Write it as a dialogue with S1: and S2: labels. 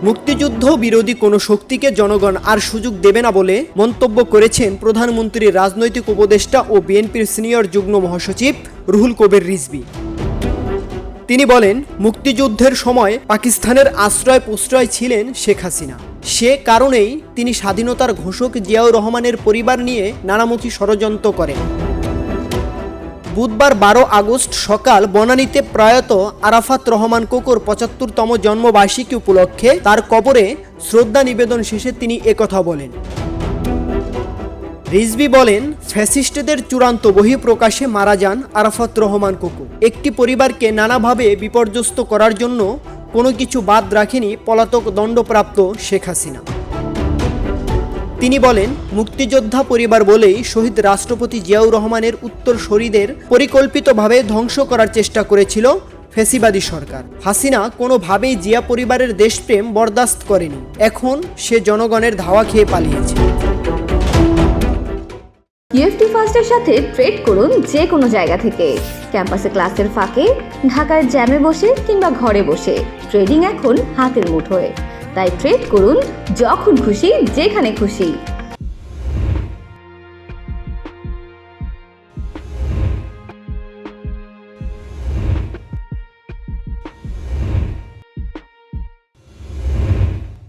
S1: মুক্তিযুদ্ধ বিরোধী কোনো শক্তিকে জনগণ আর সুযোগ দেবে না বলে মন্তব্য করেছেন প্রধানমন্ত্রীর রাজনৈতিক উপদেষ্টা ও বিএনপির সিনিয়র যুগ্ম মহাসচিব রুহুল কবির রিজভী। তিনি বলেন, মুক্তিযুদ্ধের সময় পাকিস্তানের আশ্রয় প্রশ্রয় ছিলেন শেখ হাসিনা। সে কারণেই তিনি স্বাধীনতার ঘোষক জিয়াউর রহমানের পরিবার নিয়ে নানামুখী ষড়যন্ত্র করেন। বুধবার 12 আগস্ট সকাল বনানীতে প্রয়াত আরাফাত রহমান কোকোর ৭৫তম জন্মবার্ষিকী উপলক্ষে তার কবরে শ্রদ্ধা নিবেদন শেষে তিনি একথা বলেন। রিজভী বলেন, ফ্যাসিস্টদের চূড়ান্ত বহিঃপ্রকাশে মারা যান আরাফাত রহমান কোকো। একটি পরিবারকে নানাভাবে বিপর্যস্ত করার জন্য কোনো কিছু বাদ রাখেনি পলাতক দণ্ডপ্রাপ্ত শেখ হাসিনা। তিনি বলেন, মুক্তিযোদ্ধা পরিবার বলেই শহীদ রাষ্ট্রপতি জিয়াউর রহমানের উত্তরসূরিদের পরিকল্পিতভাবে ধ্বংস করার চেষ্টা করেছিল ফ্যাসিবাদী সরকার। হাসিনা কোনোভাবেই জিয়া পরিবারের দেশপ্রেম বরদাস্ত করেনি। এখন সে জনগণের ধাওয়া খেয়ে পালিয়েছে।
S2: ইউএফটি ফার্স্টের সাথে ট্রেড করুন যে কোনো জায়গা থেকে। ক্যাম্পাসে ক্লাসের ফাঁকে, ঢাকার জ্যামে বসে কিংবা ঘরে বসে ট্রেডিং এখন হাতের মুঠোয়। তাই ট্রেড করুন যখন খুশি, যেখানে খুশি।